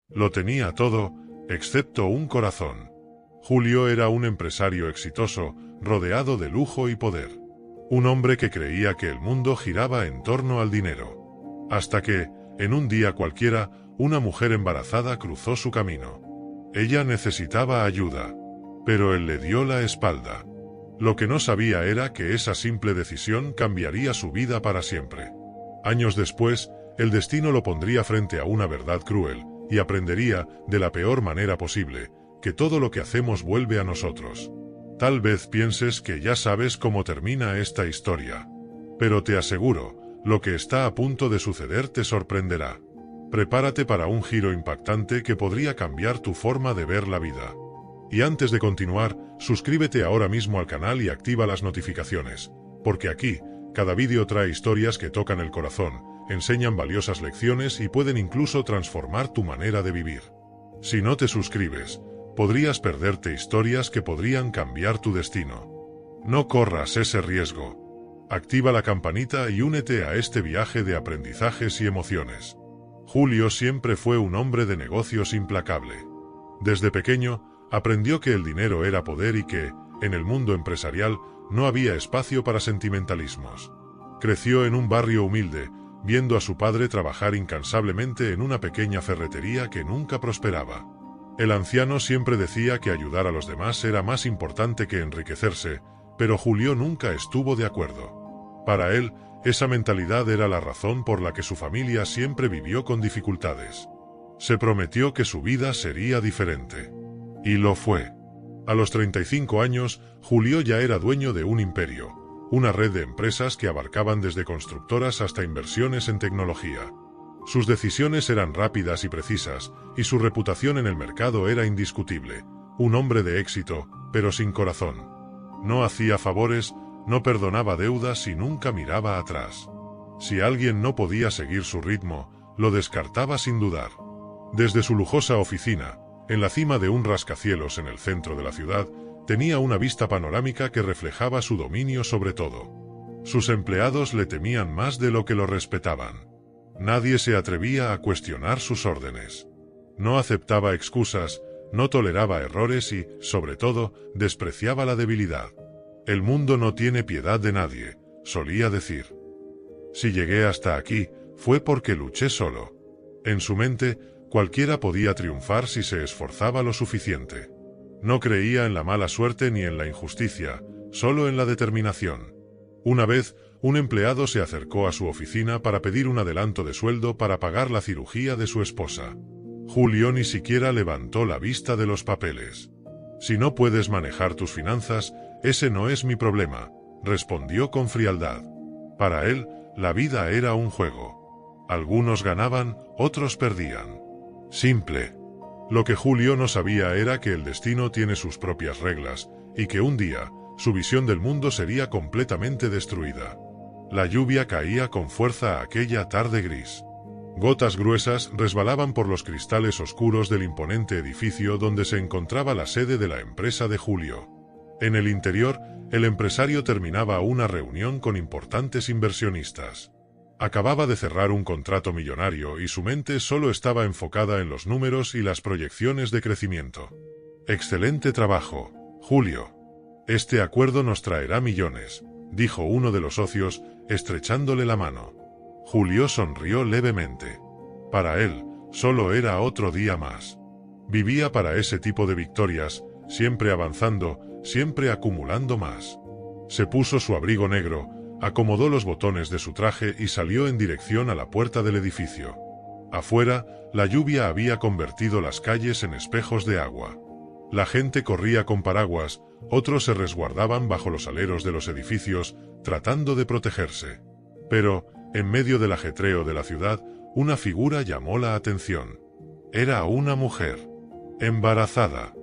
Lo tenía todo, excepto un corazón. Julio era un empresario exitoso, rodeado de lujo y poder. Un hombre que creía que el mundo giraba en torno al dinero. Hasta que, en un día cualquiera, una mujer embarazada cruzó su camino. Ella necesitaba ayuda, pero él le dio la espalda. Lo que no sabía era que esa simple decisión cambiaría su vida para siempre. Años después, el destino lo pondría frente a una verdad cruel, y aprendería, de la peor manera posible, que todo lo que hacemos vuelve a nosotros. Tal vez pienses que ya sabes cómo termina esta historia. Pero te aseguro, lo que está a punto de suceder te sorprenderá. Prepárate para un giro impactante que podría cambiar tu forma de ver la vida. Y antes de continuar, suscríbete ahora mismo al canal y activa las notificaciones, porque aquí, cada vídeo trae historias que tocan el corazón, enseñan valiosas lecciones y pueden incluso transformar tu manera de vivir. Si no te suscribes, podrías perderte historias que podrían cambiar tu destino. No corras ese riesgo. Activa la campanita y únete a este viaje de aprendizajes y emociones. Julio siempre fue un hombre de negocios implacable. Desde pequeño, aprendió que el dinero era poder y que, en el mundo empresarial, no había espacio para sentimentalismos. Creció en un barrio humilde, viendo a su padre trabajar incansablemente en una pequeña ferretería que nunca prosperaba. El anciano siempre decía que ayudar a los demás era más importante que enriquecerse, pero Julio nunca estuvo de acuerdo. Para él, esa mentalidad era la razón por la que su familia siempre vivió con dificultades. Se prometió que su vida sería diferente. Y lo fue. A los 35 años, Julio ya era dueño de un imperio, una red de empresas que abarcaban desde constructoras hasta inversiones en tecnología. Sus decisiones eran rápidas y precisas, y su reputación en el mercado era indiscutible. Un hombre de éxito, pero sin corazón. No hacía favores, no perdonaba deudas y nunca miraba atrás. Si alguien no podía seguir su ritmo, lo descartaba sin dudar. Desde su lujosa oficina, en la cima de un rascacielos en el centro de la ciudad, tenía una vista panorámica que reflejaba su dominio sobre todo. Sus empleados le temían más de lo que lo respetaban. Nadie se atrevía a cuestionar sus órdenes. No aceptaba excusas, no toleraba errores y, sobre todo, despreciaba la debilidad. El mundo no tiene piedad de nadie, solía decir. Si llegué hasta aquí, fue porque luché solo. En su mente, cualquiera podía triunfar si se esforzaba lo suficiente. No creía en la mala suerte ni en la injusticia, solo en la determinación. Una vez, un empleado se acercó a su oficina para pedir un adelanto de sueldo para pagar la cirugía de su esposa. Julio ni siquiera levantó la vista de los papeles. Si no puedes manejar tus finanzas, ese no es mi problema, respondió con frialdad. Para él, la vida era un juego. Algunos ganaban, otros perdían. Simple. Lo que Julio no sabía era que el destino tiene sus propias reglas, y que un día, su visión del mundo sería completamente destruida. La lluvia caía con fuerza aquella tarde gris. Gotas gruesas resbalaban por los cristales oscuros del imponente edificio donde se encontraba la sede de la empresa de Julio. En el interior, el empresario terminaba una reunión con importantes inversionistas. Acababa de cerrar un contrato millonario y su mente solo estaba enfocada en los números y las proyecciones de crecimiento. «Excelente trabajo, Julio. Este acuerdo nos traerá millones», dijo uno de los socios, estrechándole la mano. Julio sonrió levemente. Para él, solo era otro día más. Vivía para ese tipo de victorias, siempre avanzando, siempre acumulando más. Se puso su abrigo negro, acomodó los botones de su traje y salió en dirección a la puerta del edificio. Afuera, la lluvia había convertido las calles en espejos de agua. La gente corría con paraguas, otros se resguardaban bajo los aleros de los edificios, tratando de protegerse. Pero, en medio del ajetreo de la ciudad, una figura llamó la atención. Era una mujer. Embarazada.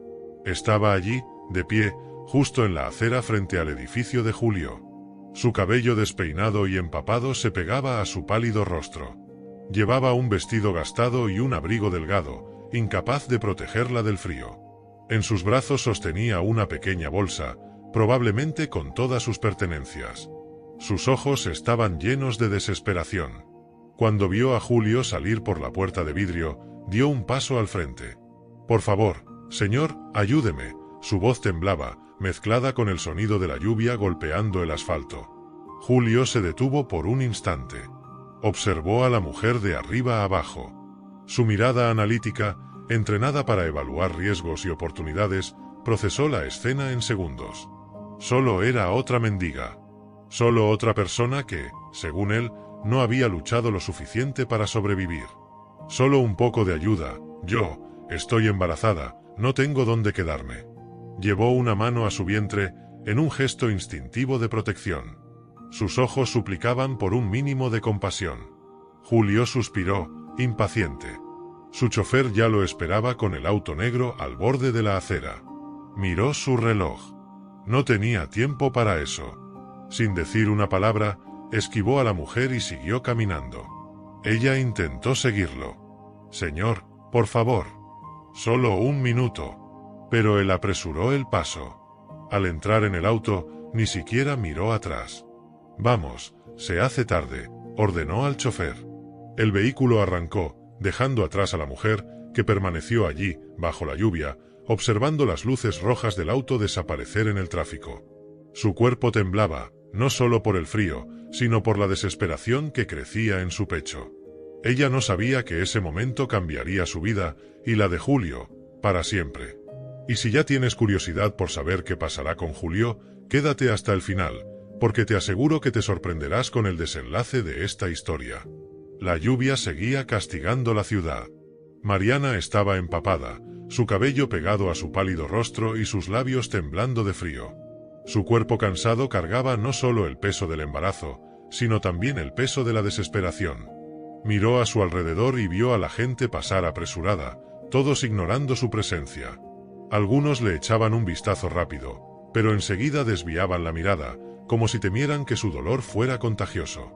Estaba allí, de pie, justo en la acera frente al edificio de Julio. Su cabello despeinado y empapado se pegaba a su pálido rostro. Llevaba un vestido gastado y un abrigo delgado, incapaz de protegerla del frío. En sus brazos sostenía una pequeña bolsa, probablemente con todas sus pertenencias. Sus ojos estaban llenos de desesperación. Cuando vio a Julio salir por la puerta de vidrio, dio un paso al frente. «Por favor, señor, ayúdeme». Su voz temblaba, mezclada con el sonido de la lluvia golpeando el asfalto. Julio se detuvo por un instante. Observó a la mujer de arriba a abajo. Su mirada analítica, entrenada para evaluar riesgos y oportunidades, procesó la escena en segundos. Solo era otra mendiga. Solo otra persona que, según él, no había luchado lo suficiente para sobrevivir. Solo un poco de ayuda. Yo, estoy embarazada, no tengo dónde quedarme. Llevó una mano a su vientre, en un gesto instintivo de protección. Sus ojos suplicaban por un mínimo de compasión. Julio suspiró, impaciente. Su chofer ya lo esperaba con el auto negro al borde de la acera. Miró su reloj. No tenía tiempo para eso. Sin decir una palabra, esquivó a la mujer y siguió caminando. Ella intentó seguirlo. «Señor, por favor. Solo un minuto». Pero él apresuró el paso. Al entrar en el auto, ni siquiera miró atrás. «Vamos, se hace tarde», ordenó al chofer. El vehículo arrancó, dejando atrás a la mujer, que permaneció allí, bajo la lluvia, observando las luces rojas del auto desaparecer en el tráfico. Su cuerpo temblaba, no solo por el frío, sino por la desesperación que crecía en su pecho. Ella no sabía que ese momento cambiaría su vida, y la de Julio, para siempre. Y si ya tienes curiosidad por saber qué pasará con Julio, quédate hasta el final, porque te aseguro que te sorprenderás con el desenlace de esta historia. La lluvia seguía castigando la ciudad. Mariana estaba empapada, su cabello pegado a su pálido rostro y sus labios temblando de frío. Su cuerpo cansado cargaba no solo el peso del embarazo, sino también el peso de la desesperación. Miró a su alrededor y vio a la gente pasar apresurada, todos ignorando su presencia. Algunos le echaban un vistazo rápido, pero enseguida desviaban la mirada, como si temieran que su dolor fuera contagioso.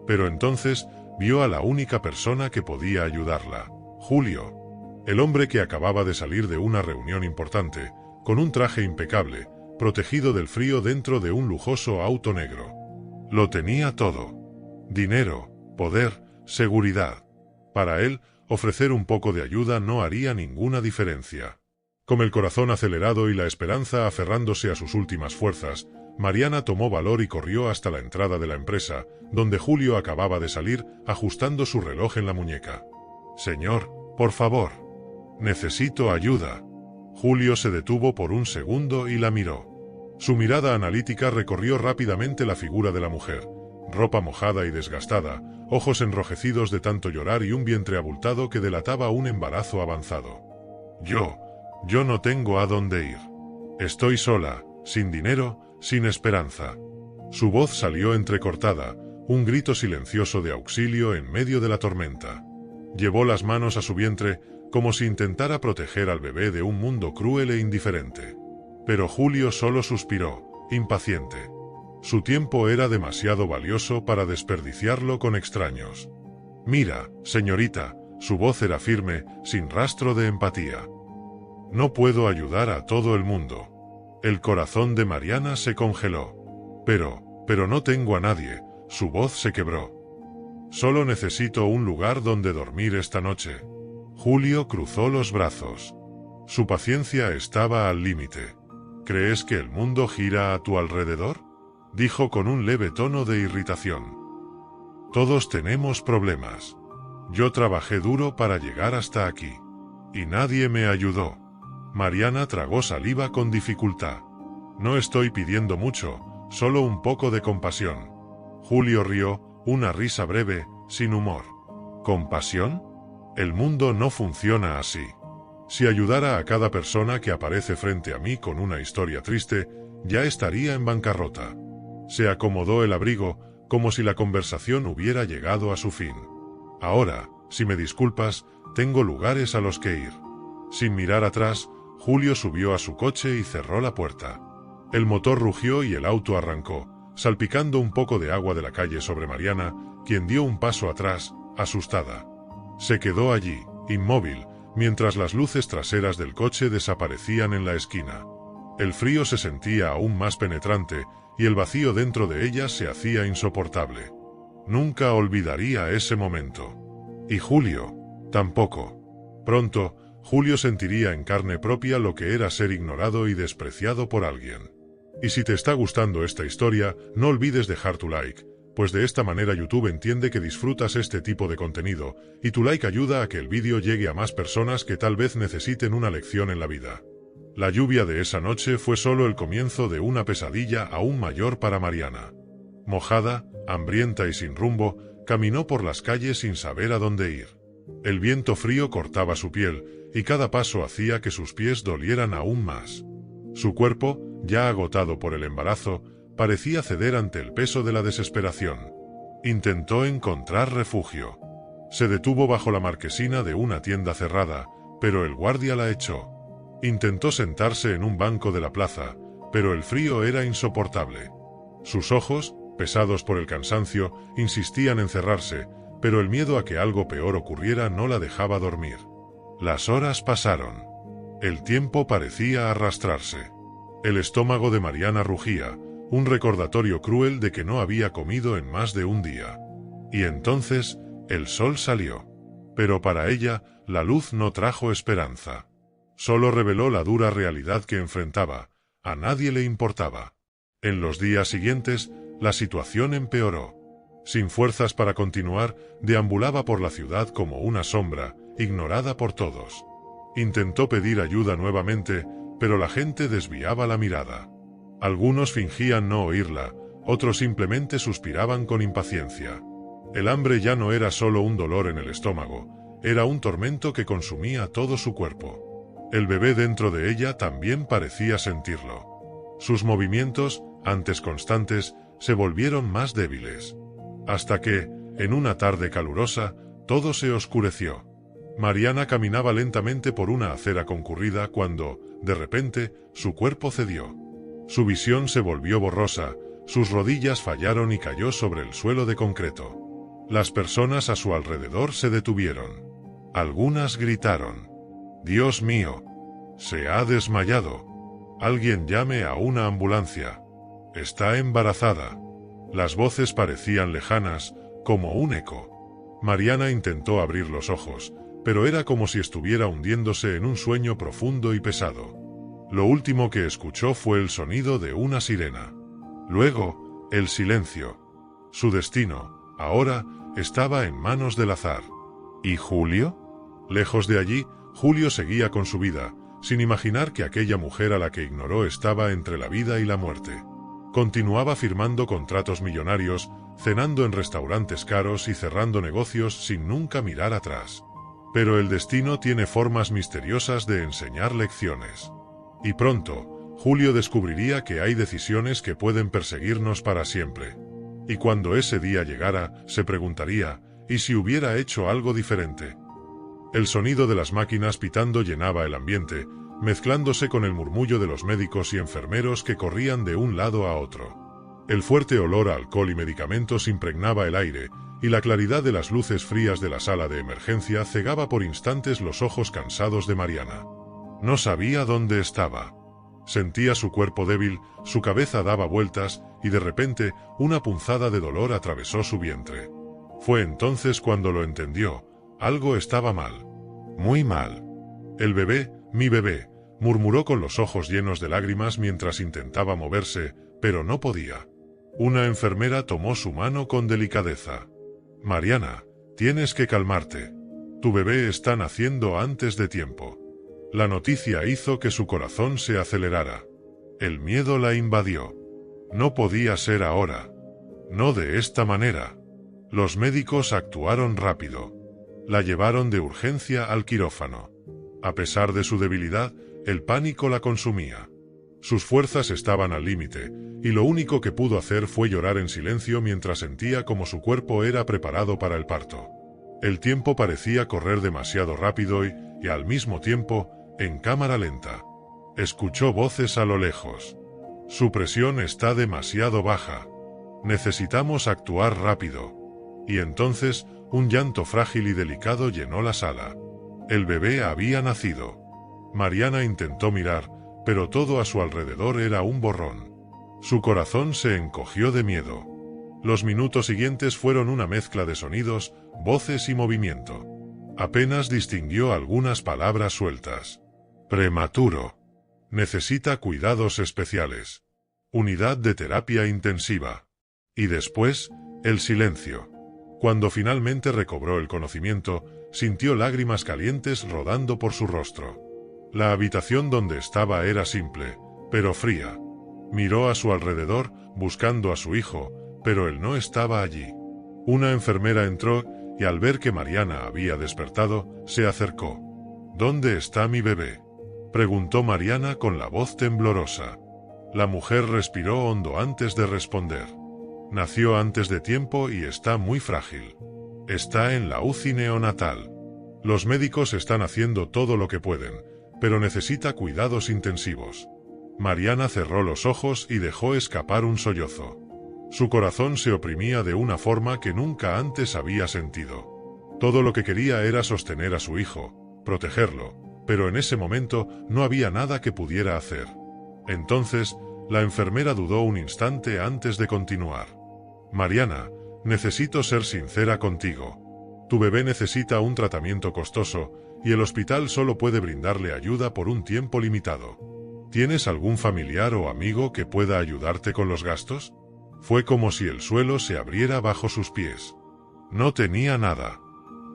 Pero entonces vio a la única persona que podía ayudarla, Julio. El hombre que acababa de salir de una reunión importante, con un traje impecable, protegido del frío dentro de un lujoso auto negro. Lo tenía todo. Dinero, poder, seguridad. Para él, ofrecer un poco de ayuda no haría ninguna diferencia. Con el corazón acelerado y la esperanza aferrándose a sus últimas fuerzas, Mariana tomó valor y corrió hasta la entrada de la empresa, donde Julio acababa de salir, ajustando su reloj en la muñeca. «Señor, por favor. Necesito ayuda». Julio se detuvo por un segundo y la miró. Su mirada analítica recorrió rápidamente la figura de la mujer, ropa mojada y desgastada, ojos enrojecidos de tanto llorar y un vientre abultado que delataba un embarazo avanzado. Yo no tengo a dónde ir. Estoy sola, sin dinero, sin esperanza». Su voz salió entrecortada, un grito silencioso de auxilio en medio de la tormenta. Llevó las manos a su vientre, como si intentara proteger al bebé de un mundo cruel e indiferente. Pero Julio solo suspiró, impaciente. Su tiempo era demasiado valioso para desperdiciarlo con extraños. «Mira, señorita», su voz era firme, sin rastro de empatía. «No puedo ayudar a todo el mundo». El corazón de Mariana se congeló. Pero no tengo a nadie», su voz se quebró. «Solo necesito un lugar donde dormir esta noche». Julio cruzó los brazos. Su paciencia estaba al límite. «¿Crees que el mundo gira a tu alrededor?», dijo con un leve tono de irritación. «Todos tenemos problemas. Yo trabajé duro para llegar hasta aquí. Y nadie me ayudó». Mariana tragó saliva con dificultad. «No estoy pidiendo mucho, solo un poco de compasión». Julio rió, una risa breve, sin humor. ¿Compasión? El mundo no funciona así. Si ayudara a cada persona que aparece frente a mí con una historia triste, ya estaría en bancarrota. Se acomodó el abrigo, como si la conversación hubiera llegado a su fin. «Ahora, si me disculpas, tengo lugares a los que ir». Sin mirar atrás, Julio subió a su coche y cerró la puerta. El motor rugió y el auto arrancó, salpicando un poco de agua de la calle sobre Mariana, quien dio un paso atrás, asustada. Se quedó allí, inmóvil, mientras las luces traseras del coche desaparecían en la esquina. El frío se sentía aún más penetrante, y el vacío dentro de ella se hacía insoportable. Nunca olvidaría ese momento. Y Julio, tampoco. Pronto, Julio sentiría en carne propia lo que era ser ignorado y despreciado por alguien. Y si te está gustando esta historia, no olvides dejar tu like, pues de esta manera YouTube entiende que disfrutas este tipo de contenido, y tu like ayuda a que el vídeo llegue a más personas que tal vez necesiten una lección en la vida. La lluvia de esa noche fue solo el comienzo de una pesadilla aún mayor para Mariana. Mojada, hambrienta y sin rumbo, caminó por las calles sin saber a dónde ir. El viento frío cortaba su piel, y cada paso hacía que sus pies dolieran aún más. Su cuerpo, ya agotado por el embarazo, parecía ceder ante el peso de la desesperación. Intentó encontrar refugio. Se detuvo bajo la marquesina de una tienda cerrada, pero el guardia la echó. Intentó sentarse en un banco de la plaza, pero el frío era insoportable. Sus ojos, pesados por el cansancio, insistían en cerrarse, pero el miedo a que algo peor ocurriera no la dejaba dormir. Las horas pasaron. El tiempo parecía arrastrarse. El estómago de Mariana rugía, un recordatorio cruel de que no había comido en más de un día. Y entonces, el sol salió. Pero para ella, la luz no trajo esperanza. Solo reveló la dura realidad que enfrentaba. A nadie le importaba. En los días siguientes, la situación empeoró. Sin fuerzas para continuar, deambulaba por la ciudad como una sombra, ignorada por todos. Intentó pedir ayuda nuevamente, pero la gente desviaba la mirada. Algunos fingían no oírla, otros simplemente suspiraban con impaciencia. El hambre ya no era solo un dolor en el estómago, era un tormento que consumía todo su cuerpo. El bebé dentro de ella también parecía sentirlo. Sus movimientos, antes constantes, se volvieron más débiles. Hasta que, en una tarde calurosa, todo se oscureció. Mariana caminaba lentamente por una acera concurrida cuando, de repente, su cuerpo cedió. Su visión se volvió borrosa, sus rodillas fallaron y cayó sobre el suelo de concreto. Las personas a su alrededor se detuvieron. Algunas gritaron: «¡Dios mío! ¡Se ha desmayado! ¡Alguien llame a una ambulancia! ¡Está embarazada!». Las voces parecían lejanas, como un eco. Mariana intentó abrir los ojos, pero era como si estuviera hundiéndose en un sueño profundo y pesado. Lo último que escuchó fue el sonido de una sirena. Luego, el silencio. Su destino, ahora, estaba en manos del azar. ¿Y Julio? Lejos de allí, Julio seguía con su vida, sin imaginar que aquella mujer a la que ignoró estaba entre la vida y la muerte. Continuaba firmando contratos millonarios, cenando en restaurantes caros y cerrando negocios sin nunca mirar atrás. Pero el destino tiene formas misteriosas de enseñar lecciones. Y pronto, Julio descubriría que hay decisiones que pueden perseguirnos para siempre. Y cuando ese día llegara, se preguntaría, ¿y si hubiera hecho algo diferente? El sonido de las máquinas pitando llenaba el ambiente, mezclándose con el murmullo de los médicos y enfermeros que corrían de un lado a otro. El fuerte olor a alcohol y medicamentos impregnaba el aire, y la claridad de las luces frías de la sala de emergencia cegaba por instantes los ojos cansados de Mariana. No sabía dónde estaba. Sentía su cuerpo débil, su cabeza daba vueltas, y de repente, una punzada de dolor atravesó su vientre. Fue entonces cuando lo entendió. Algo estaba mal. Muy mal. «El bebé, mi bebé», murmuró con los ojos llenos de lágrimas mientras intentaba moverse, pero no podía. Una enfermera tomó su mano con delicadeza. «Mariana, tienes que calmarte. Tu bebé está naciendo antes de tiempo». La noticia hizo que su corazón se acelerara. El miedo la invadió. No podía ser ahora. No de esta manera. Los médicos actuaron rápido. La llevaron de urgencia al quirófano. A pesar de su debilidad, el pánico la consumía. Sus fuerzas estaban al límite, y lo único que pudo hacer fue llorar en silencio mientras sentía como su cuerpo era preparado para el parto. El tiempo parecía correr demasiado rápido y al mismo tiempo, en cámara lenta. Escuchó voces a lo lejos. «Su presión está demasiado baja. Necesitamos actuar rápido». Y entonces, un llanto frágil y delicado llenó la sala. El bebé había nacido. Mariana intentó mirar, pero todo a su alrededor era un borrón. Su corazón se encogió de miedo. Los minutos siguientes fueron una mezcla de sonidos, voces y movimiento. Apenas distinguió algunas palabras sueltas. Prematuro. Necesita cuidados especiales. Unidad de terapia intensiva. Y después, el silencio. Cuando finalmente recobró el conocimiento, sintió lágrimas calientes rodando por su rostro. La habitación donde estaba era simple, pero fría. Miró a su alrededor, buscando a su hijo, pero él no estaba allí. Una enfermera entró y al ver que Mariana había despertado, se acercó. ¿Dónde está mi bebé?, preguntó Mariana con la voz temblorosa. La mujer respiró hondo antes de responder. Nació antes de tiempo y está muy frágil. Está en la UCI neonatal. Los médicos están haciendo todo lo que pueden, pero necesita cuidados intensivos. Mariana cerró los ojos y dejó escapar un sollozo. Su corazón se oprimía de una forma que nunca antes había sentido. Todo lo que quería era sostener a su hijo, protegerlo, pero en ese momento no había nada que pudiera hacer. Entonces, la enfermera dudó un instante antes de continuar. Mariana, necesito ser sincera contigo. Tu bebé necesita un tratamiento costoso y el hospital solo puede brindarle ayuda por un tiempo limitado. ¿Tienes algún familiar o amigo que pueda ayudarte con los gastos? Fue como si el suelo se abriera bajo sus pies. No tenía nada.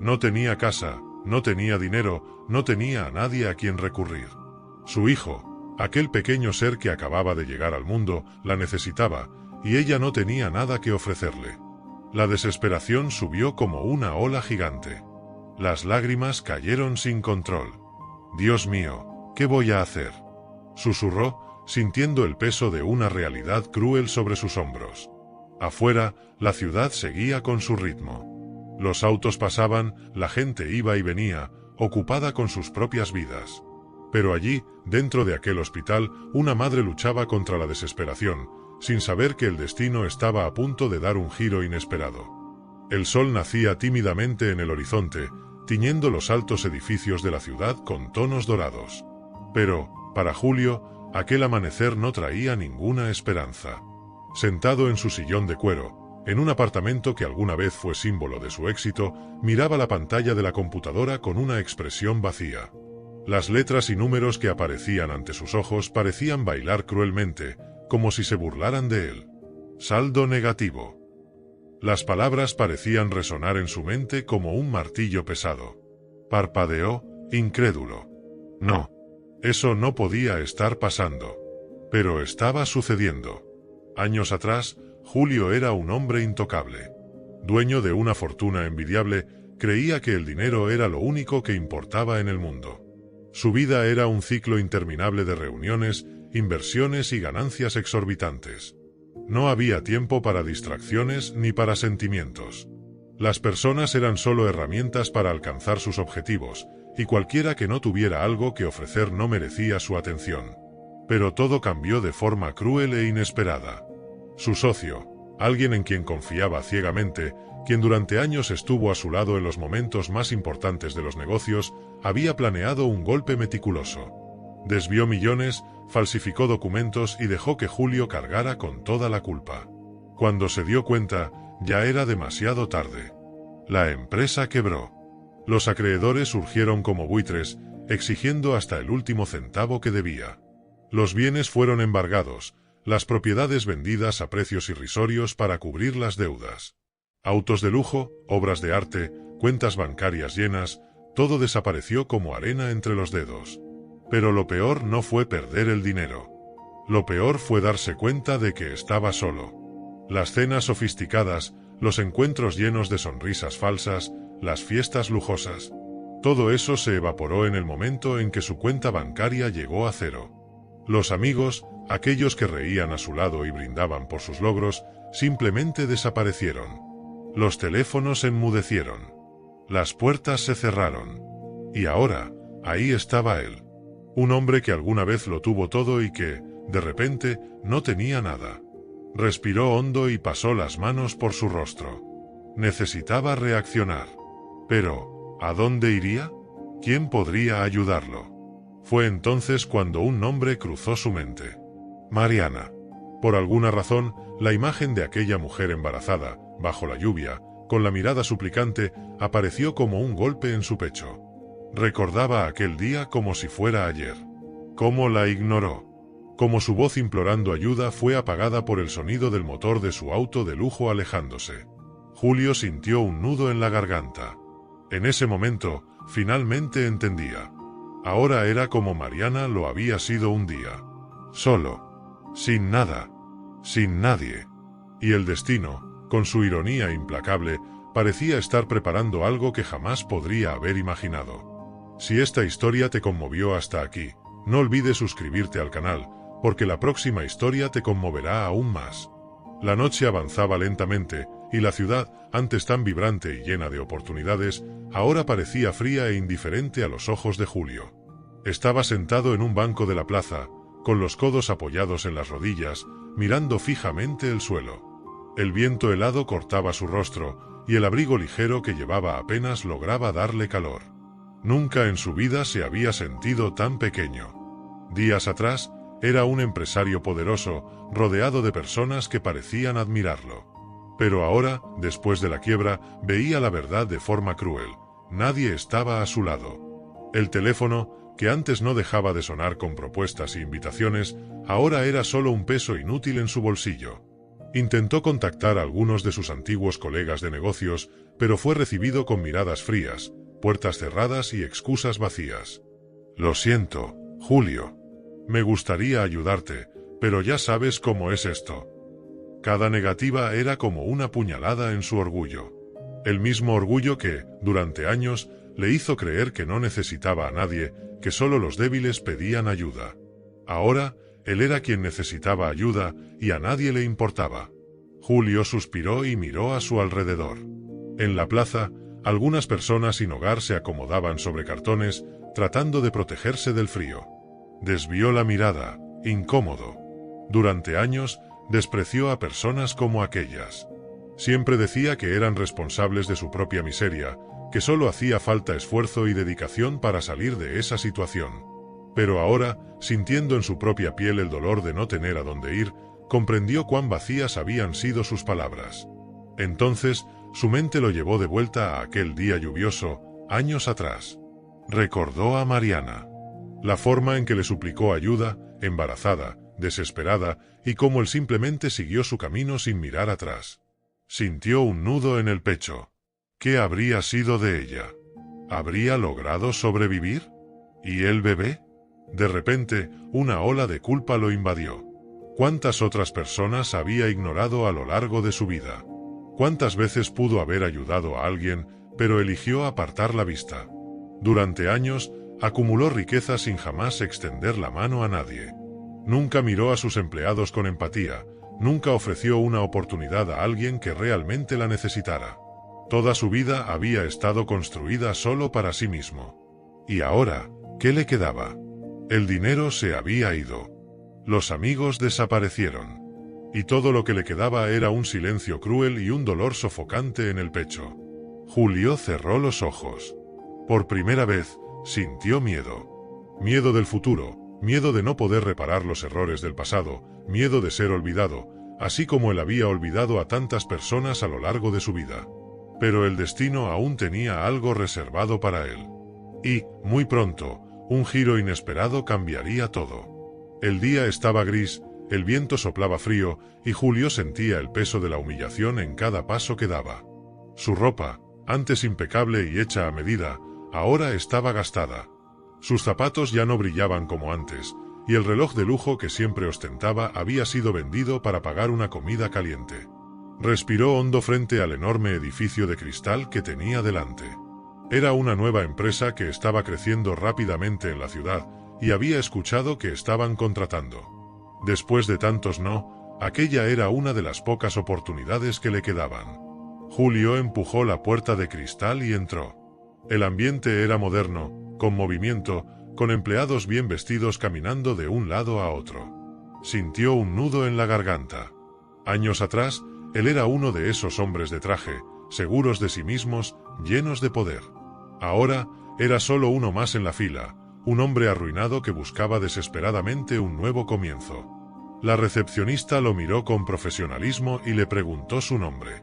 No tenía casa, no tenía dinero, no tenía a nadie a quien recurrir. Su hijo, aquel pequeño ser que acababa de llegar al mundo, la necesitaba, y ella no tenía nada que ofrecerle. La desesperación subió como una ola gigante. Las lágrimas cayeron sin control. Dios mío, ¿qué voy a hacer?, susurró, sintiendo el peso de una realidad cruel sobre sus hombros. Afuera, la ciudad seguía con su ritmo. Los autos pasaban, la gente iba y venía, ocupada con sus propias vidas. Pero allí, dentro de aquel hospital, una madre luchaba contra la desesperación, sin saber que el destino estaba a punto de dar un giro inesperado. El sol nacía tímidamente en el horizonte, tiñendo los altos edificios de la ciudad con tonos dorados. Pero, para Julio, aquel amanecer no traía ninguna esperanza. Sentado en su sillón de cuero, en un apartamento que alguna vez fue símbolo de su éxito, miraba la pantalla de la computadora con una expresión vacía. Las letras y números que aparecían ante sus ojos parecían bailar cruelmente, como si se burlaran de él. Saldo negativo. Las palabras parecían resonar en su mente como un martillo pesado. Parpadeó, incrédulo. No. Eso no podía estar pasando. Pero estaba sucediendo. Años atrás, Julio era un hombre intocable. Dueño de una fortuna envidiable, creía que el dinero era lo único que importaba en el mundo. Su vida era un ciclo interminable de reuniones, inversiones y ganancias exorbitantes. No había tiempo para distracciones ni para sentimientos. Las personas eran solo herramientas para alcanzar sus objetivos, y cualquiera que no tuviera algo que ofrecer no merecía su atención. Pero todo cambió de forma cruel e inesperada. Su socio, alguien en quien confiaba ciegamente, quien durante años estuvo a su lado en los momentos más importantes de los negocios, había planeado un golpe meticuloso. Desvió millones, falsificó documentos y dejó que Julio cargara con toda la culpa. Cuando se dio cuenta, ya era demasiado tarde. La empresa quebró. Los acreedores surgieron como buitres, exigiendo hasta el último centavo que debía. Los bienes fueron embargados, las propiedades vendidas a precios irrisorios para cubrir las deudas. Autos de lujo, obras de arte, cuentas bancarias llenas, todo desapareció como arena entre los dedos. Pero lo peor no fue perder el dinero. Lo peor fue darse cuenta de que estaba solo. Las cenas sofisticadas, los encuentros llenos de sonrisas falsas, las fiestas lujosas. Todo eso se evaporó en el momento en que su cuenta bancaria llegó a cero. Los amigos, aquellos que reían a su lado y brindaban por sus logros, simplemente desaparecieron. Los teléfonos enmudecieron. Las puertas se cerraron. Y ahora, ahí estaba él. Un hombre que alguna vez lo tuvo todo y que, de repente, no tenía nada. Respiró hondo y pasó las manos por su rostro. Necesitaba reaccionar. Pero, ¿a dónde iría? ¿Quién podría ayudarlo? Fue entonces cuando un nombre cruzó su mente. Mariana. Por alguna razón, la imagen de aquella mujer embarazada, bajo la lluvia, con la mirada suplicante, apareció como un golpe en su pecho. Recordaba aquel día como si fuera ayer. Cómo la ignoró. Cómo su voz implorando ayuda fue apagada por el sonido del motor de su auto de lujo alejándose. Julio sintió un nudo en la garganta. En ese momento, finalmente entendía. Ahora era como Mariana lo había sido un día. Solo. Sin nada. Sin nadie. Y el destino, con su ironía implacable, parecía estar preparando algo que jamás podría haber imaginado. Si esta historia te conmovió hasta aquí, no olvides suscribirte al canal, porque la próxima historia te conmoverá aún más. La noche avanzaba lentamente, y la ciudad, antes tan vibrante y llena de oportunidades, ahora parecía fría e indiferente a los ojos de Julio. Estaba sentado en un banco de la plaza, con los codos apoyados en las rodillas, mirando fijamente el suelo. El viento helado cortaba su rostro, y el abrigo ligero que llevaba apenas lograba darle calor. Nunca en su vida se había sentido tan pequeño. Días atrás, era un empresario poderoso, rodeado de personas que parecían admirarlo. Pero ahora, después de la quiebra, veía la verdad de forma cruel. Nadie estaba a su lado. El teléfono, que antes no dejaba de sonar con propuestas e invitaciones, ahora era solo un peso inútil en su bolsillo. Intentó contactar a algunos de sus antiguos colegas de negocios, pero fue recibido con miradas frías, puertas cerradas y excusas vacías. Lo siento, Julio. Me gustaría ayudarte, pero ya sabes cómo es esto. Cada negativa era como una puñalada en su orgullo. El mismo orgullo que, durante años, le hizo creer que no necesitaba a nadie, que solo los débiles pedían ayuda. Ahora, él era quien necesitaba ayuda, y a nadie le importaba. Julio suspiró y miró a su alrededor. En la plaza, algunas personas sin hogar se acomodaban sobre cartones, tratando de protegerse del frío. Desvió la mirada, incómodo. Durante años, despreció a personas como aquellas. Siempre decía que eran responsables de su propia miseria, que solo hacía falta esfuerzo y dedicación para salir de esa situación. Pero ahora, sintiendo en su propia piel el dolor de no tener a dónde ir, comprendió cuán vacías habían sido sus palabras. Entonces, su mente lo llevó de vuelta a aquel día lluvioso, años atrás. Recordó a Mariana. La forma en que le suplicó ayuda, embarazada, desesperada, y cómo él simplemente siguió su camino sin mirar atrás. Sintió un nudo en el pecho. ¿Qué habría sido de ella? ¿Habría logrado sobrevivir? ¿Y el bebé? De repente, una ola de culpa lo invadió. ¿Cuántas otras personas había ignorado a lo largo de su vida? ¿Cuántas veces pudo haber ayudado a alguien, pero eligió apartar la vista? Durante años, acumuló riqueza sin jamás extender la mano a nadie. Nunca miró a sus empleados con empatía, nunca ofreció una oportunidad a alguien que realmente la necesitara. Toda su vida había estado construida solo para sí mismo. Y ahora, ¿qué le quedaba? El dinero se había ido. Los amigos desaparecieron. Y todo lo que le quedaba era un silencio cruel y un dolor sofocante en el pecho. Julio cerró los ojos. Por primera vez, sintió miedo. Miedo del futuro, miedo de no poder reparar los errores del pasado, miedo de ser olvidado, así como él había olvidado a tantas personas a lo largo de su vida. Pero el destino aún tenía algo reservado para él. Y, muy pronto, un giro inesperado cambiaría todo. El día estaba gris, el viento soplaba frío, y Julio sentía el peso de la humillación en cada paso que daba. Su ropa, antes impecable y hecha a medida, ahora estaba gastada. Sus zapatos ya no brillaban como antes, y el reloj de lujo que siempre ostentaba había sido vendido para pagar una comida caliente. Respiró hondo frente al enorme edificio de cristal que tenía delante. Era una nueva empresa que estaba creciendo rápidamente en la ciudad, y había escuchado que estaban contratando. Después de tantos no, aquella era una de las pocas oportunidades que le quedaban. Julio empujó la puerta de cristal y entró. El ambiente era moderno, con movimiento, con empleados bien vestidos caminando de un lado a otro. Sintió un nudo en la garganta. Años atrás, él era uno de esos hombres de traje, seguros de sí mismos, llenos de poder. Ahora, era solo uno más en la fila, un hombre arruinado que buscaba desesperadamente un nuevo comienzo. La recepcionista lo miró con profesionalismo y le preguntó su nombre.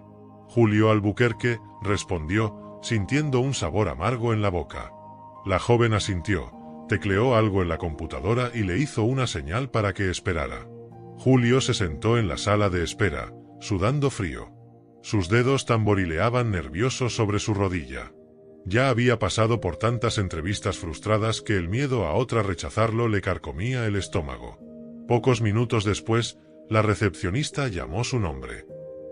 Julio Albuquerque, respondió, sintiendo un sabor amargo en la boca. La joven asintió, tecleó algo en la computadora y le hizo una señal para que esperara. Julio se sentó en la sala de espera, sudando frío. Sus dedos tamborileaban nerviosos sobre su rodilla. Ya había pasado por tantas entrevistas frustradas que el miedo a otra rechazarlo le carcomía el estómago. Pocos minutos después, la recepcionista llamó su nombre.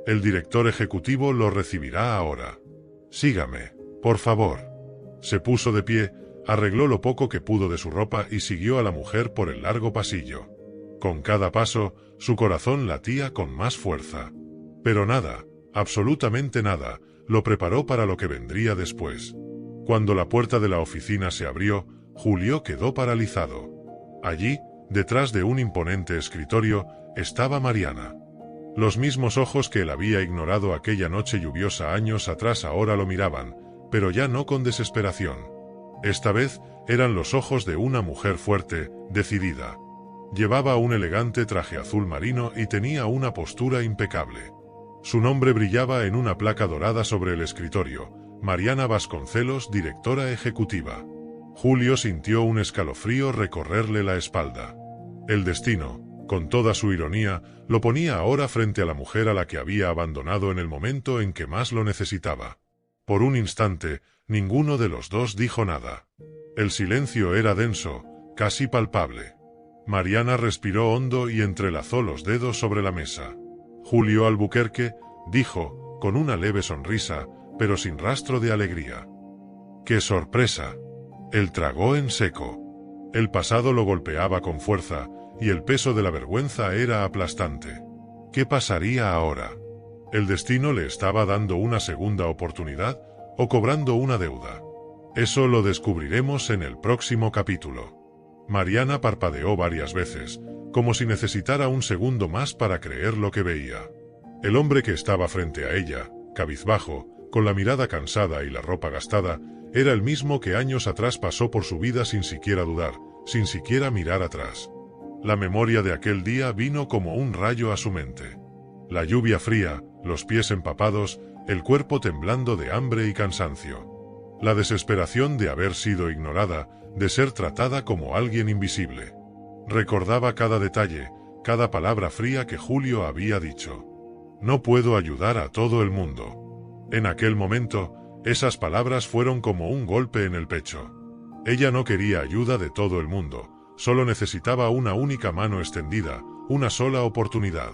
El director ejecutivo lo recibirá ahora. Sígame, por favor. Se puso de pie, arregló lo poco que pudo de su ropa y siguió a la mujer por el largo pasillo. Con cada paso, su corazón latía con más fuerza. Pero nada, absolutamente nada, lo preparó para lo que vendría después. Cuando la puerta de la oficina se abrió, Julio quedó paralizado. Allí, detrás de un imponente escritorio, estaba Mariana. Los mismos ojos que él había ignorado aquella noche lluviosa años atrás ahora lo miraban, pero ya no con desesperación. Esta vez, eran los ojos de una mujer fuerte, decidida. Llevaba un elegante traje azul marino y tenía una postura impecable. Su nombre brillaba en una placa dorada sobre el escritorio, Mariana Vasconcelos, directora ejecutiva. Julio sintió un escalofrío recorrerle la espalda. El destino, con toda su ironía, lo ponía ahora frente a la mujer a la que había abandonado en el momento en que más lo necesitaba. Por un instante, ninguno de los dos dijo nada. El silencio era denso, casi palpable. Mariana respiró hondo y entrelazó los dedos sobre la mesa. Julio Albuquerque, dijo, con una leve sonrisa, pero sin rastro de alegría. ¡Qué sorpresa! Él tragó en seco. El pasado lo golpeaba con fuerza, y el peso de la vergüenza era aplastante. ¿Qué pasaría ahora? ¿El destino le estaba dando una segunda oportunidad, o cobrando una deuda? Eso lo descubriremos en el próximo capítulo. Mariana parpadeó varias veces, como si necesitara un segundo más para creer lo que veía. El hombre que estaba frente a ella, cabizbajo, con la mirada cansada y la ropa gastada, era el mismo que años atrás pasó por su vida sin siquiera dudar, sin siquiera mirar atrás. La memoria de aquel día vino como un rayo a su mente. La lluvia fría, los pies empapados, el cuerpo temblando de hambre y cansancio. La desesperación de haber sido ignorada, de ser tratada como alguien invisible. Recordaba cada detalle, cada palabra fría que Julio había dicho. No puedo ayudar a todo el mundo. En aquel momento, esas palabras fueron como un golpe en el pecho. Ella no quería ayuda de todo el mundo, solo necesitaba una única mano extendida, una sola oportunidad.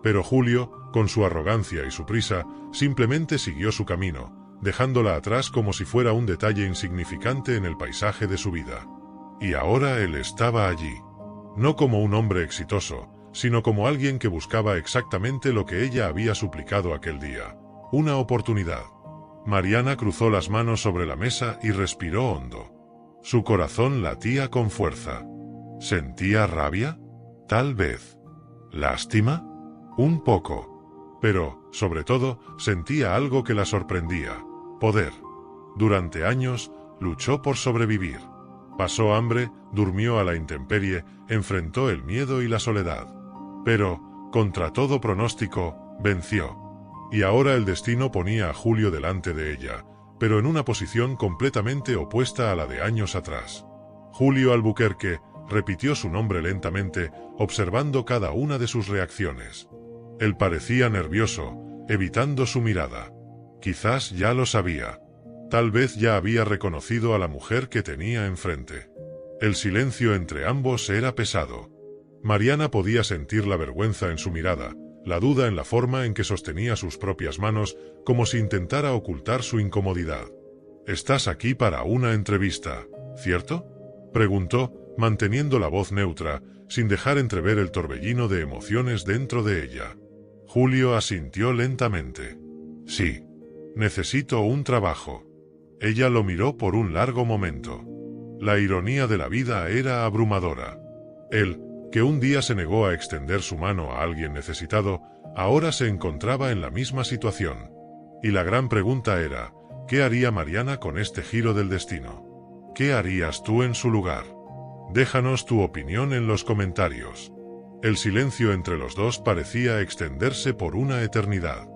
Pero Julio, con su arrogancia y su prisa, simplemente siguió su camino, dejándola atrás como si fuera un detalle insignificante en el paisaje de su vida. Y ahora él estaba allí. No como un hombre exitoso, sino como alguien que buscaba exactamente lo que ella había suplicado aquel día, una oportunidad. Mariana cruzó las manos sobre la mesa y respiró hondo. Su corazón latía con fuerza. ¿Sentía rabia? Tal vez. ¿Lástima? Un poco. Pero, sobre todo, sentía algo que la sorprendía. Poder. Durante años, luchó por sobrevivir. Pasó hambre, durmió a la intemperie, enfrentó el miedo y la soledad. Pero, contra todo pronóstico, venció. Y ahora el destino ponía a Julio delante de ella, pero en una posición completamente opuesta a la de años atrás. Julio Albuquerque, repitió su nombre lentamente, observando cada una de sus reacciones. Él parecía nervioso, evitando su mirada. Quizás ya lo sabía. Tal vez ya había reconocido a la mujer que tenía enfrente. El silencio entre ambos era pesado. Mariana podía sentir la vergüenza en su mirada, la duda en la forma en que sostenía sus propias manos, como si intentara ocultar su incomodidad. «Estás aquí para una entrevista, ¿cierto?», preguntó, manteniendo la voz neutra, sin dejar entrever el torbellino de emociones dentro de ella. Julio asintió lentamente. «Sí. Necesito un trabajo». Ella lo miró por un largo momento. La ironía de la vida era abrumadora. Él, que un día se negó a extender su mano a alguien necesitado, ahora se encontraba en la misma situación. Y la gran pregunta era, ¿qué haría Mariana con este giro del destino? ¿Qué harías tú en su lugar? Déjanos tu opinión en los comentarios. El silencio entre los dos parecía extenderse por una eternidad.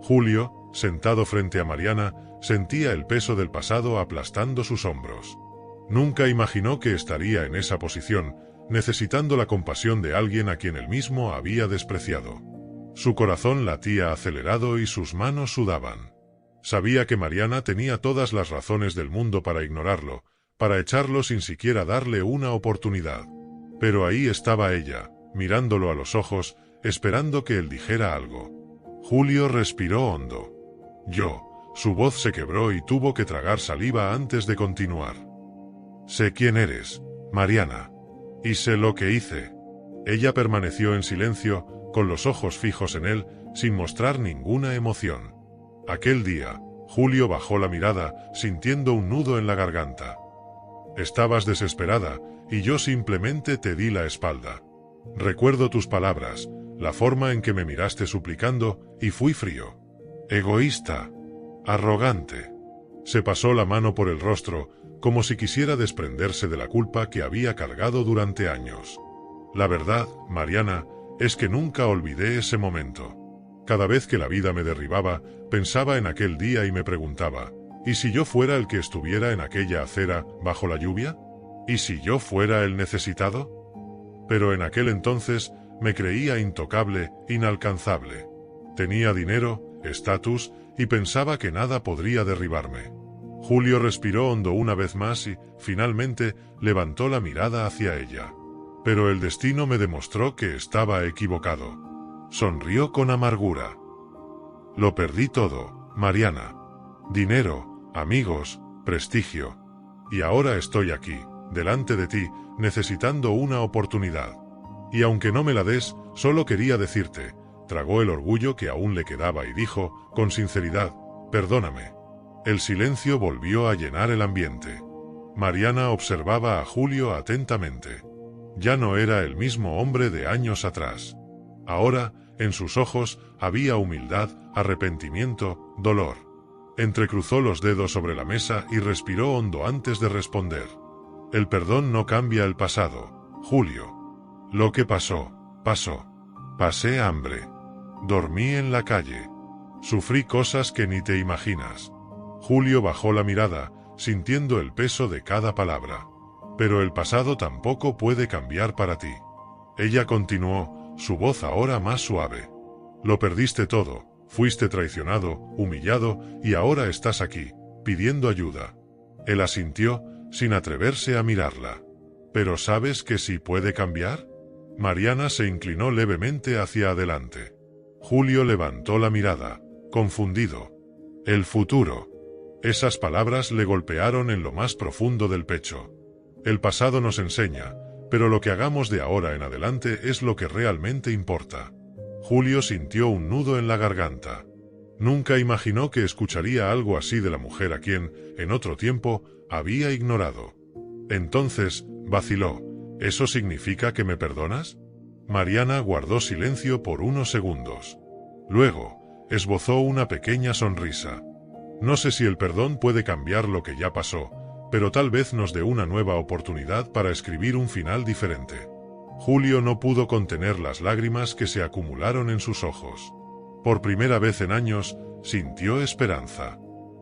Julio, Sentado frente a Mariana, sentía el peso del pasado aplastando sus hombros. Nunca imaginó que estaría en esa posición, necesitando la compasión de alguien a quien él mismo había despreciado. Su corazón latía acelerado y sus manos sudaban. Sabía que Mariana tenía todas las razones del mundo para ignorarlo, para echarlo sin siquiera darle una oportunidad. Pero ahí estaba ella, mirándolo a los ojos, esperando que él dijera algo. Julio respiró hondo. Su voz se quebró y tuvo que tragar saliva antes de continuar. Sé quién eres, Mariana. Y sé lo que hice. Ella permaneció en silencio, con los ojos fijos en él, sin mostrar ninguna emoción. Aquel día, Julio bajó la mirada, sintiendo un nudo en la garganta. Estabas desesperada, y yo simplemente te di la espalda. Recuerdo tus palabras, la forma en que me miraste suplicando, y fui frío. Egoísta. Arrogante. Se pasó la mano por el rostro, como si quisiera desprenderse de la culpa que había cargado durante años. La verdad, Mariana, es que nunca olvidé ese momento. Cada vez que la vida me derribaba, pensaba en aquel día y me preguntaba, ¿y si yo fuera el que estuviera en aquella acera, bajo la lluvia? ¿Y si yo fuera el necesitado? Pero en aquel entonces, me creía intocable, inalcanzable. Tenía dinero, estatus, y pensaba que nada podría derribarme. Julio respiró hondo una vez más y, finalmente, levantó la mirada hacia ella. Pero el destino me demostró que estaba equivocado. Sonrió con amargura. Lo perdí todo, Mariana. Dinero, amigos, prestigio. Y ahora estoy aquí, delante de ti, necesitando una oportunidad. Y aunque no me la des, solo quería decirte, tragó el orgullo que aún le quedaba y dijo, con sinceridad, perdóname. El silencio volvió a llenar el ambiente. Mariana observaba a Julio atentamente. Ya no era el mismo hombre de años atrás. Ahora, en sus ojos, había humildad, arrepentimiento, dolor. Entrecruzó los dedos sobre la mesa y respiró hondo antes de responder. El perdón no cambia el pasado, Julio. Lo que pasó, pasó. Pasé hambre. Dormí en la calle. Sufrí cosas que ni te imaginas. Julio bajó la mirada, sintiendo el peso de cada palabra. Pero el pasado tampoco puede cambiar para ti. Ella continuó, su voz ahora más suave. Lo perdiste todo, fuiste traicionado, humillado, y ahora estás aquí, pidiendo ayuda. Él asintió, sin atreverse a mirarla. ¿Pero sabes que sí puede cambiar? Mariana se inclinó levemente hacia adelante. Julio levantó la mirada, confundido. El futuro. Esas palabras le golpearon en lo más profundo del pecho. El pasado nos enseña, pero lo que hagamos de ahora en adelante es lo que realmente importa. Julio sintió un nudo en la garganta. Nunca imaginó que escucharía algo así de la mujer a quien, en otro tiempo, había ignorado. Entonces, vaciló, ¿eso significa que me perdonas? Mariana guardó silencio por unos segundos. Luego, esbozó una pequeña sonrisa. No sé si el perdón puede cambiar lo que ya pasó, pero tal vez nos dé una nueva oportunidad para escribir un final diferente. Julio no pudo contener las lágrimas que se acumularon en sus ojos. Por primera vez en años, sintió esperanza.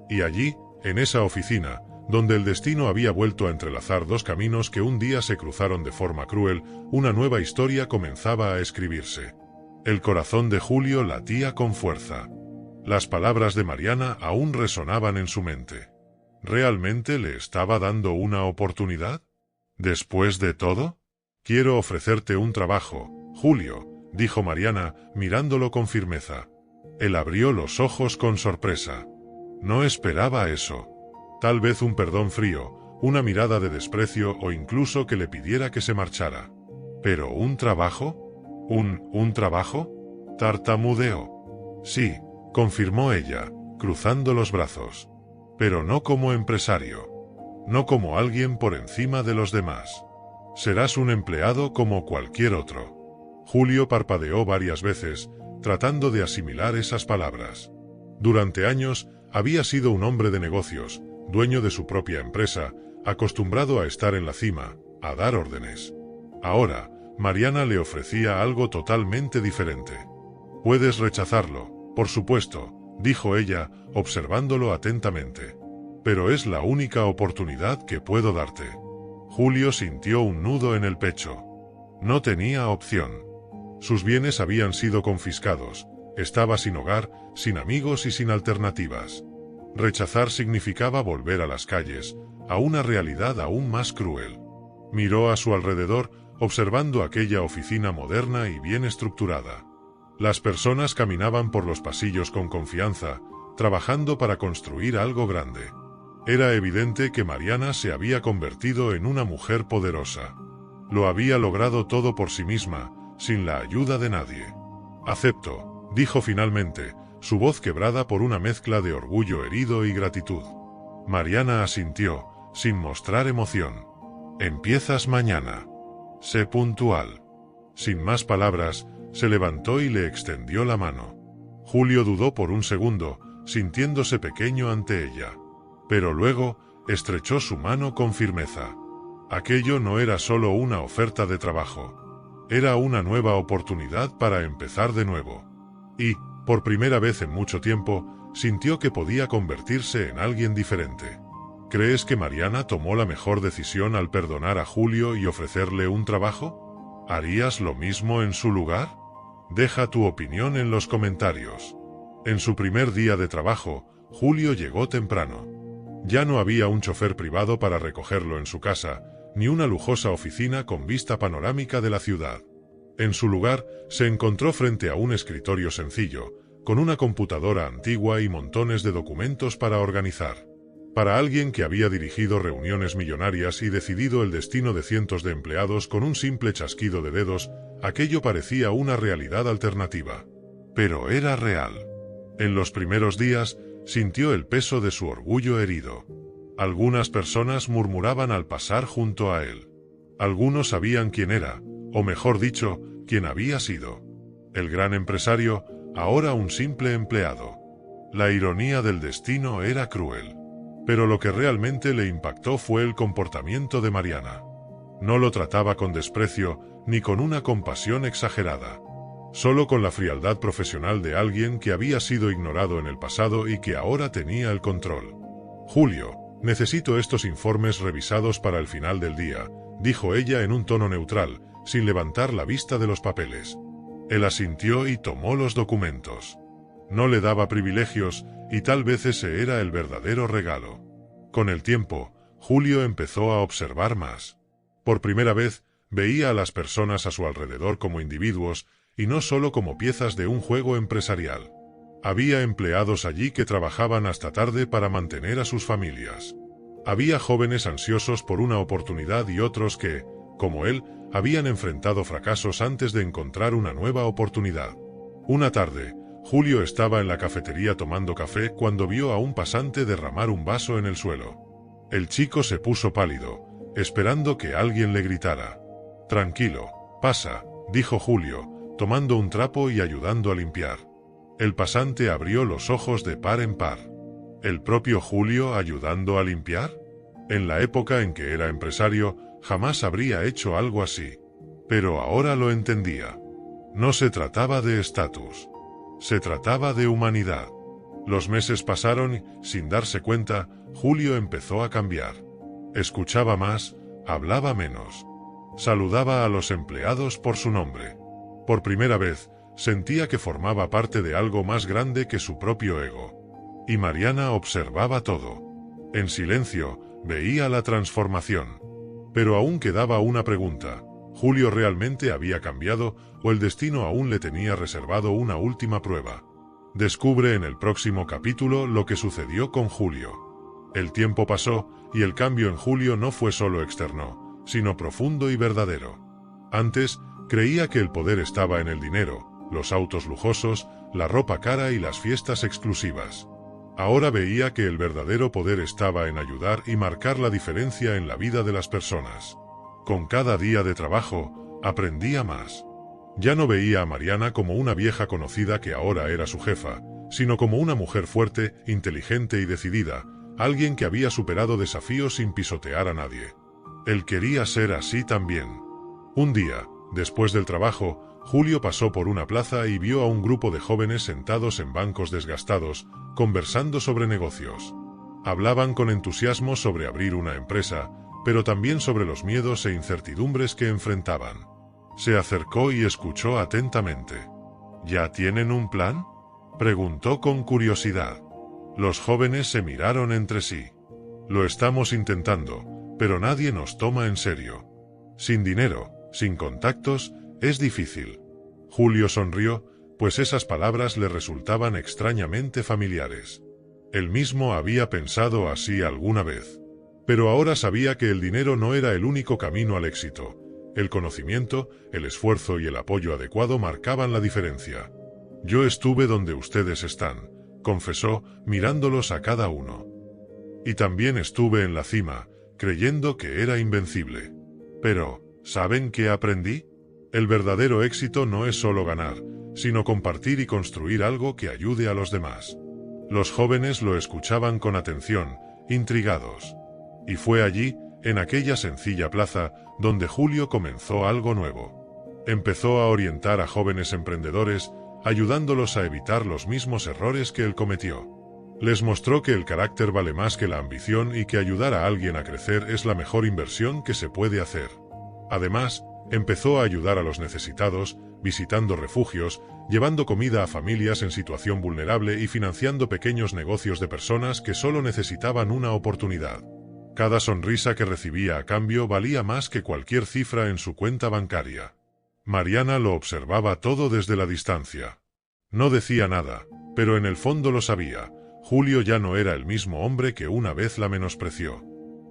Y allí, en esa oficina, donde el destino había vuelto a entrelazar dos caminos que un día se cruzaron de forma cruel, una nueva historia comenzaba a escribirse. El corazón de Julio latía con fuerza. Las palabras de Mariana aún resonaban en su mente. ¿Realmente le estaba dando una oportunidad? ¿Después de todo? Quiero ofrecerte un trabajo, Julio, dijo Mariana, mirándolo con firmeza. Él abrió los ojos con sorpresa. No esperaba eso. Tal vez un perdón frío, una mirada de desprecio o incluso que le pidiera que se marchara. ¿Pero un trabajo? ¿Un trabajo? Tartamudeó. Sí, confirmó ella, cruzando los brazos. Pero no como empresario. No como alguien por encima de los demás. Serás un empleado como cualquier otro. Julio parpadeó varias veces, tratando de asimilar esas palabras. Durante años, había sido un hombre de negocios, dueño de su propia empresa, acostumbrado a estar en la cima, a dar órdenes. Ahora, Mariana le ofrecía algo totalmente diferente. Puedes rechazarlo, por supuesto, dijo ella, observándolo atentamente. Pero es la única oportunidad que puedo darte. Julio sintió un nudo en el pecho. No tenía opción. Sus bienes habían sido confiscados, estaba sin hogar, sin amigos y sin alternativas. Rechazar significaba volver a las calles, a una realidad aún más cruel. Miró a su alrededor, observando aquella oficina moderna y bien estructurada. Las personas caminaban por los pasillos con confianza, trabajando para construir algo grande. Era evidente que Mariana se había convertido en una mujer poderosa. Lo había logrado todo por sí misma, sin la ayuda de nadie. «Acepto», dijo finalmente, su voz quebrada por una mezcla de orgullo herido y gratitud. Mariana asintió, sin mostrar emoción. «Empiezas mañana. Sé puntual». Sin más palabras, se levantó y le extendió la mano. Julio dudó por un segundo, sintiéndose pequeño ante ella. Pero luego, estrechó su mano con firmeza. Aquello no era solo una oferta de trabajo. Era una nueva oportunidad para empezar de nuevo. Y, por primera vez en mucho tiempo, sintió que podía convertirse en alguien diferente. ¿Crees que Mariana tomó la mejor decisión al perdonar a Julio y ofrecerle un trabajo? ¿Harías lo mismo en su lugar? Deja tu opinión en los comentarios. En su primer día de trabajo, Julio llegó temprano. Ya no había un chofer privado para recogerlo en su casa, ni una lujosa oficina con vista panorámica de la ciudad. En su lugar, se encontró frente a un escritorio sencillo, con una computadora antigua y montones de documentos para organizar. Para alguien que había dirigido reuniones millonarias y decidido el destino de cientos de empleados con un simple chasquido de dedos, aquello parecía una realidad alternativa. Pero era real. En los primeros días, sintió el peso de su orgullo herido. Algunas personas murmuraban al pasar junto a él. Algunos sabían quién era, o mejor dicho, quién había sido. El gran empresario, ahora un simple empleado. La ironía del destino era cruel. Pero lo que realmente le impactó fue el comportamiento de Mariana. No lo trataba con desprecio, ni con una compasión exagerada. Solo con la frialdad profesional de alguien que había sido ignorado en el pasado y que ahora tenía el control. «Julio, necesito estos informes revisados para el final del día», dijo ella en un tono neutral, sin levantar la vista de los papeles. Él asintió y tomó los documentos. No le daba privilegios, y tal vez ese era el verdadero regalo. Con el tiempo, Julio empezó a observar más. Por primera vez, veía a las personas a su alrededor como individuos, y no solo como piezas de un juego empresarial. Había empleados allí que trabajaban hasta tarde para mantener a sus familias. Había jóvenes ansiosos por una oportunidad y otros que, como él, habían enfrentado fracasos antes de encontrar una nueva oportunidad. Una tarde, Julio estaba en la cafetería tomando café cuando vio a un pasante derramar un vaso en el suelo. El chico se puso pálido, esperando que alguien le gritara. «Tranquilo, pasa», dijo Julio, tomando un trapo y ayudando a limpiar. El pasante abrió los ojos de par en par. ¿El propio Julio ayudando a limpiar? En la época en que era empresario, jamás habría hecho algo así. Pero ahora lo entendía. No se trataba de estatus. Se trataba de humanidad. Los meses pasaron y, sin darse cuenta, Julio empezó a cambiar. Escuchaba más, hablaba menos. Saludaba a los empleados por su nombre. Por primera vez, sentía que formaba parte de algo más grande que su propio ego. Y Mariana observaba todo. En silencio, veía la transformación. Pero aún quedaba una pregunta. ¿Julio realmente había cambiado o el destino aún le tenía reservado una última prueba? Descubre en el próximo capítulo lo que sucedió con Julio. El tiempo pasó y el cambio en Julio no fue solo externo, sino profundo y verdadero. Antes, creía que el poder estaba en el dinero, los autos lujosos, la ropa cara y las fiestas exclusivas. Ahora veía que el verdadero poder estaba en ayudar y marcar la diferencia en la vida de las personas. Con cada día de trabajo, aprendía más. Ya no veía a Mariana como una vieja conocida que ahora era su jefa, sino como una mujer fuerte, inteligente y decidida, alguien que había superado desafíos sin pisotear a nadie. Él quería ser así también. Un día, después del trabajo, Julio pasó por una plaza y vio a un grupo de jóvenes sentados en bancos desgastados, conversando sobre negocios. Hablaban con entusiasmo sobre abrir una empresa, pero también sobre los miedos e incertidumbres que enfrentaban. Se acercó y escuchó atentamente. ¿Ya tienen un plan?, preguntó con curiosidad. Los jóvenes se miraron entre sí. Lo estamos intentando, pero nadie nos toma en serio. Sin dinero, sin contactos, es difícil. Julio sonrió, pues esas palabras le resultaban extrañamente familiares. Él mismo había pensado así alguna vez. Pero ahora sabía que el dinero no era el único camino al éxito. El conocimiento, el esfuerzo y el apoyo adecuado marcaban la diferencia. Yo estuve donde ustedes están, confesó, mirándolos a cada uno. Y también estuve en la cima, creyendo que era invencible. Pero, ¿saben qué aprendí? El verdadero éxito no es solo ganar, sino compartir y construir algo que ayude a los demás. Los jóvenes lo escuchaban con atención, intrigados. Y fue allí, en aquella sencilla plaza, donde Julio comenzó algo nuevo. Empezó a orientar a jóvenes emprendedores, ayudándolos a evitar los mismos errores que él cometió. Les mostró que el carácter vale más que la ambición y que ayudar a alguien a crecer es la mejor inversión que se puede hacer. Además, empezó a ayudar a los necesitados, visitando refugios, llevando comida a familias en situación vulnerable y financiando pequeños negocios de personas que solo necesitaban una oportunidad. Cada sonrisa que recibía a cambio valía más que cualquier cifra en su cuenta bancaria. Mariana lo observaba todo desde la distancia. No decía nada, pero en el fondo lo sabía. Julio ya no era el mismo hombre que una vez la menospreció.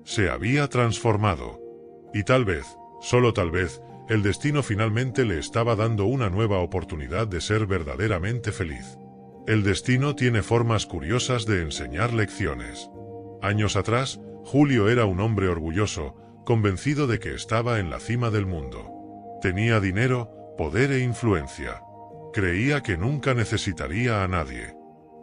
Se había transformado. Y tal vez, solo tal vez, el destino finalmente le estaba dando una nueva oportunidad de ser verdaderamente feliz. El destino tiene formas curiosas de enseñar lecciones. Años atrás, Julio era un hombre orgulloso, convencido de que estaba en la cima del mundo. Tenía dinero, poder e influencia. Creía que nunca necesitaría a nadie.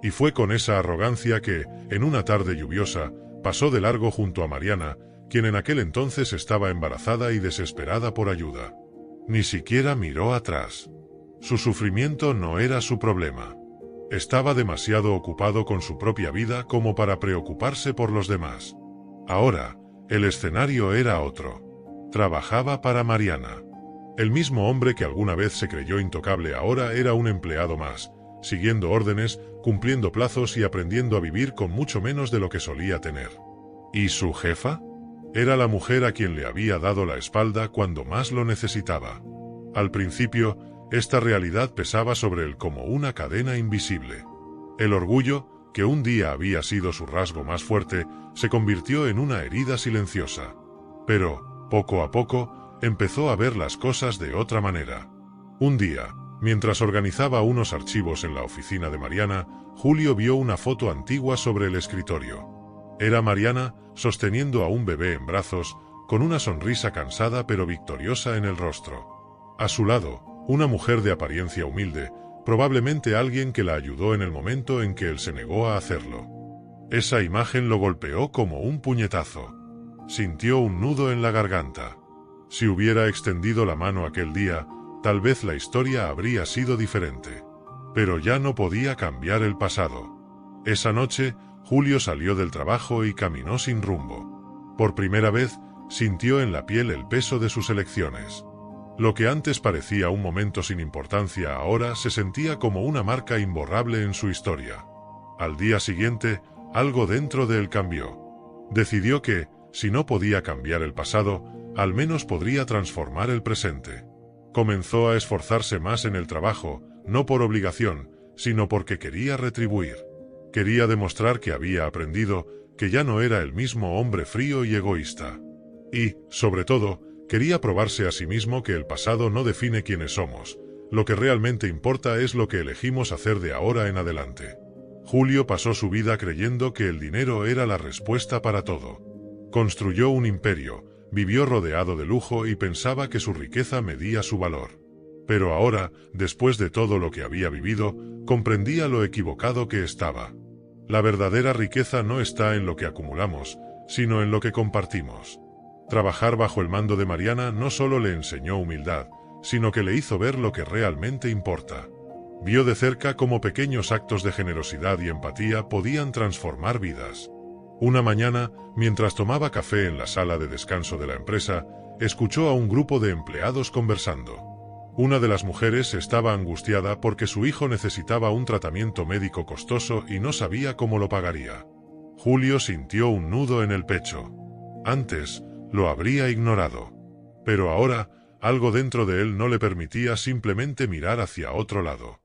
Y fue con esa arrogancia que, en una tarde lluviosa, pasó de largo junto a Mariana, quien en aquel entonces estaba embarazada y desesperada por ayuda. Ni siquiera miró atrás. Su sufrimiento no era su problema. Estaba demasiado ocupado con su propia vida como para preocuparse por los demás. Ahora, el escenario era otro. Trabajaba para Mariana. El mismo hombre que alguna vez se creyó intocable ahora era un empleado más, siguiendo órdenes, cumpliendo plazos y aprendiendo a vivir con mucho menos de lo que solía tener. ¿Y su jefa? Era la mujer a quien le había dado la espalda cuando más lo necesitaba. Al principio, esta realidad pesaba sobre él como una cadena invisible. El orgullo, que un día había sido su rasgo más fuerte, se convirtió en una herida silenciosa. Pero, poco a poco, empezó a ver las cosas de otra manera. Un día, mientras organizaba unos archivos en la oficina de Mariana, Julio vio una foto antigua sobre el escritorio. Era Mariana, sosteniendo a un bebé en brazos, con una sonrisa cansada pero victoriosa en el rostro. A su lado, una mujer de apariencia humilde, probablemente alguien que la ayudó en el momento en que él se negó a hacerlo. Esa imagen lo golpeó como un puñetazo. Sintió un nudo en la garganta. Si hubiera extendido la mano aquel día, tal vez la historia habría sido diferente. Pero ya no podía cambiar el pasado. Esa noche, Julio salió del trabajo y caminó sin rumbo. Por primera vez, sintió en la piel el peso de sus elecciones. Lo que antes parecía un momento sin importancia ahora se sentía como una marca imborrable en su historia. Al día siguiente, algo dentro de él cambió. Decidió que, si no podía cambiar el pasado, al menos podría transformar el presente. Comenzó a esforzarse más en el trabajo, no por obligación, sino porque quería retribuir. Quería demostrar que había aprendido, que ya no era el mismo hombre frío y egoísta. Y, sobre todo, quería probarse a sí mismo que el pasado no define quiénes somos. Lo que realmente importa es lo que elegimos hacer de ahora en adelante. Julio pasó su vida creyendo que el dinero era la respuesta para todo. Construyó un imperio, vivió rodeado de lujo y pensaba que su riqueza medía su valor. Pero ahora, después de todo lo que había vivido, comprendía lo equivocado que estaba. La verdadera riqueza no está en lo que acumulamos, sino en lo que compartimos. Trabajar bajo el mando de Mariana no solo le enseñó humildad, sino que le hizo ver lo que realmente importa. Vio de cerca cómo pequeños actos de generosidad y empatía podían transformar vidas. Una mañana, mientras tomaba café en la sala de descanso de la empresa, escuchó a un grupo de empleados conversando. Una de las mujeres estaba angustiada porque su hijo necesitaba un tratamiento médico costoso y no sabía cómo lo pagaría. Julio sintió un nudo en el pecho. Antes, lo habría ignorado. Pero ahora, algo dentro de él no le permitía simplemente mirar hacia otro lado.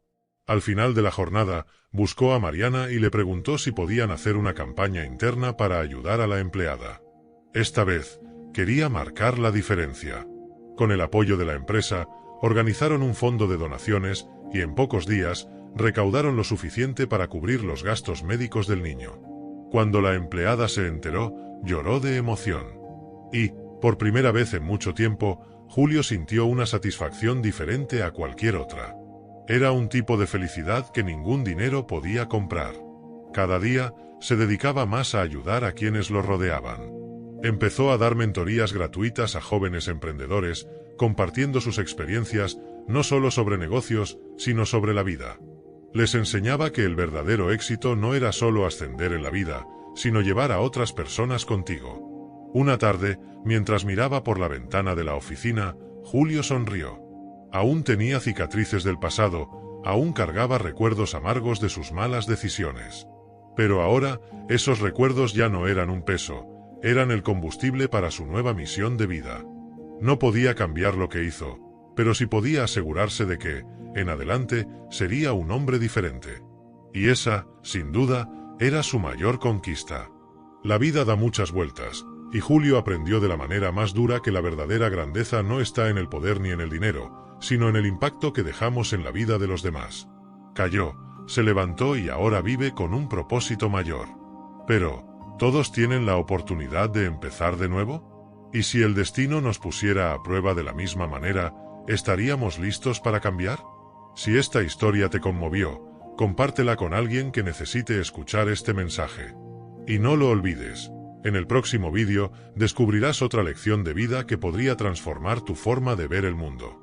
Al final de la jornada, buscó a Mariana y le preguntó si podían hacer una campaña interna para ayudar a la empleada. Esta vez, quería marcar la diferencia. Con el apoyo de la empresa, organizaron un fondo de donaciones y en pocos días, recaudaron lo suficiente para cubrir los gastos médicos del niño. Cuando la empleada se enteró, lloró de emoción. Y, por primera vez en mucho tiempo, Julio sintió una satisfacción diferente a cualquier otra. Era un tipo de felicidad que ningún dinero podía comprar. Cada día, se dedicaba más a ayudar a quienes lo rodeaban. Empezó a dar mentorías gratuitas a jóvenes emprendedores, compartiendo sus experiencias, no solo sobre negocios, sino sobre la vida. Les enseñaba que el verdadero éxito no era solo ascender en la vida, sino llevar a otras personas contigo. Una tarde, mientras miraba por la ventana de la oficina, Julio sonrió. Aún tenía cicatrices del pasado, aún cargaba recuerdos amargos de sus malas decisiones. Pero ahora, esos recuerdos ya no eran un peso, eran el combustible para su nueva misión de vida. No podía cambiar lo que hizo, pero sí podía asegurarse de que, en adelante, sería un hombre diferente. Y esa, sin duda, era su mayor conquista. La vida da muchas vueltas, y Julio aprendió de la manera más dura que la verdadera grandeza no está en el poder ni en el dinero, sino en el impacto que dejamos en la vida de los demás. Cayó, se levantó y ahora vive con un propósito mayor. Pero, ¿todos tienen la oportunidad de empezar de nuevo? ¿Y si el destino nos pusiera a prueba de la misma manera, estaríamos listos para cambiar? Si esta historia te conmovió, compártela con alguien que necesite escuchar este mensaje. Y no lo olvides, en el próximo vídeo descubrirás otra lección de vida que podría transformar tu forma de ver el mundo.